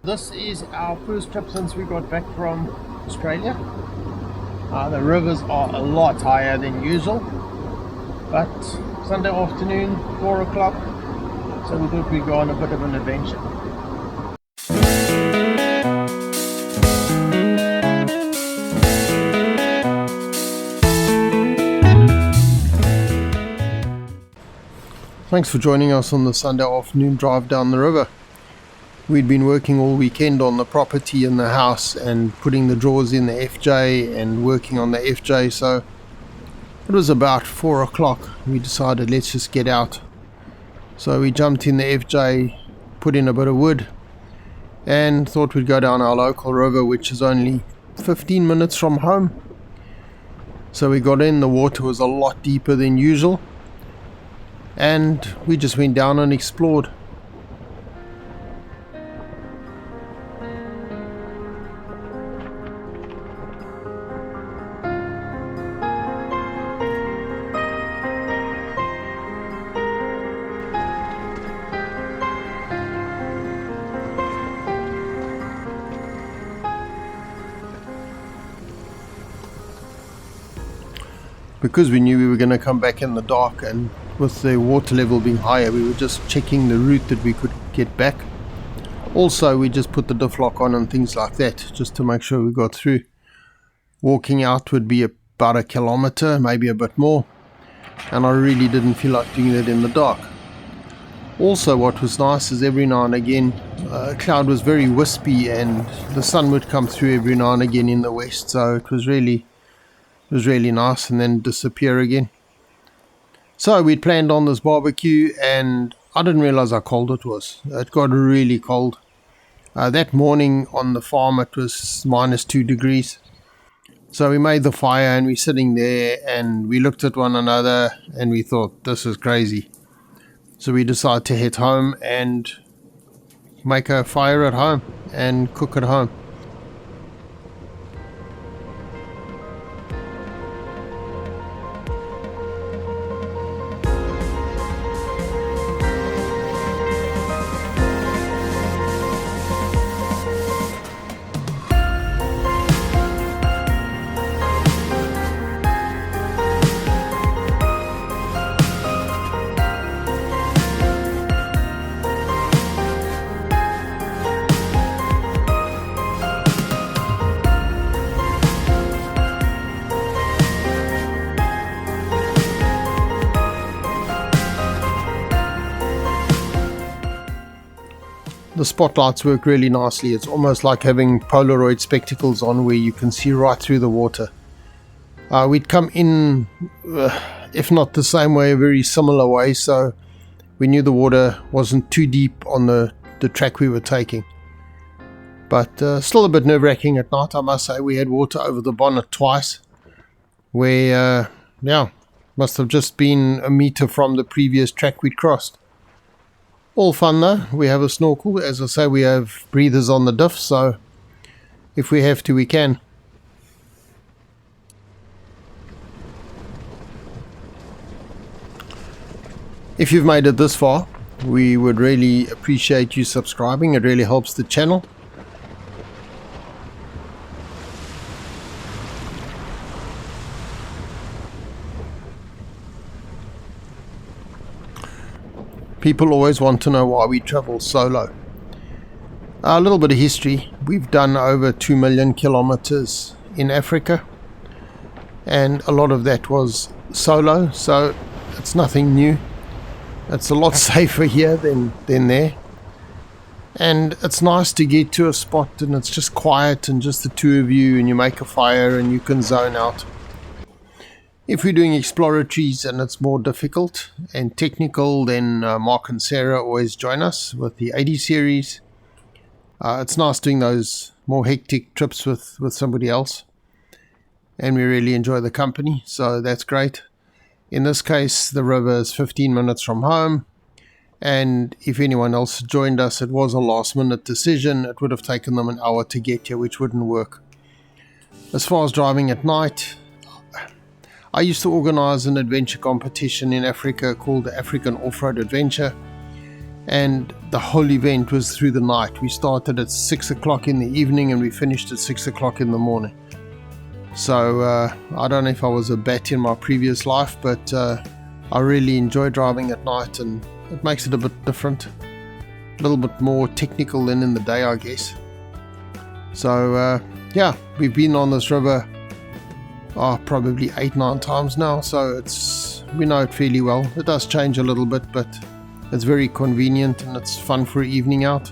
This is our first trip since we got back from Australia. The rivers are a lot higher than usual, but Sunday afternoon, 4 o'clock, so we thought we'd go on a bit of an adventure. Thanks for joining us on the Sunday afternoon drive down the river. We'd been working all weekend on the property and the house and putting the drawers in the FJ and working on the FJ, so it was about 4 o'clock. We decided let's just get out. So we jumped in the FJ, put in a bit of wood, and thought we'd go down our local river, which is only 15 minutes from home. So we got in, the water was a lot deeper than usual, and we just went down and explored. Because we knew we were going to come back in the dark, and with the water level being higher, we were just checking the route that we could get back. Also, we just put the diff lock on and things like that, just to make sure we got through. Walking out would be about 1 kilometer, maybe a bit more, and I really didn't feel like doing that in the dark. Also, what was nice is every now and again, cloud was very wispy and the sun would come through every now and again in the west, so it was really nice, and then disappear again. So we'd planned on this barbecue, and I didn't realize how cold it was. It got really cold. That morning on the farm it was -2 degrees. So we made the fire and we're sitting there and we looked at one another and we thought, this is crazy. So we decided to head home and make a fire at home and cook at home. The spotlights work really nicely. It's almost like having Polaroid spectacles on where you can see right through the water. We'd come in, if not the same way, a very similar way, so we knew the water wasn't too deep on the track we were taking. But still a bit nerve-wracking at night, I must say. We had water over the bonnet twice, where, must have just been a meter from the previous track we'd crossed. All fun though. We have a snorkel. As I say, we have breathers on the diff, so if we have to, we can. If you've made it this far, we would really appreciate you subscribing. It really helps the channel. People always want to know why we travel solo. A little bit of history. We've done over 2 million kilometers in Africa, and a lot of that was solo, so it's nothing new. It's a lot safer here than there. And it's nice to get to a spot and it's just quiet and just the two of you, and you make a fire and you can zone out. If we're doing exploratories and it's more difficult and technical, then Mark and Sarah always join us with the 80 series. It's nice doing those more hectic trips with somebody else, and we really enjoy the company, so that's great. In this case, the river is 15 minutes from home, and if anyone else joined us, it was a last minute decision. It would have taken them an hour to get here, which wouldn't work. As far as driving at night, I used to organize an adventure competition in Africa called the African Off-Road Adventure, and the whole event was through the night. We started at 6 o'clock in the evening and we finished at 6 o'clock in the morning. So I don't know if I was a bat in my previous life, but I really enjoy driving at night, and it makes it a bit different, a little bit more technical than in the day, I guess. So yeah, we've been on this river probably 8-9 times now, so we know it fairly well. It does change a little bit, but it's very convenient and it's fun for an evening out.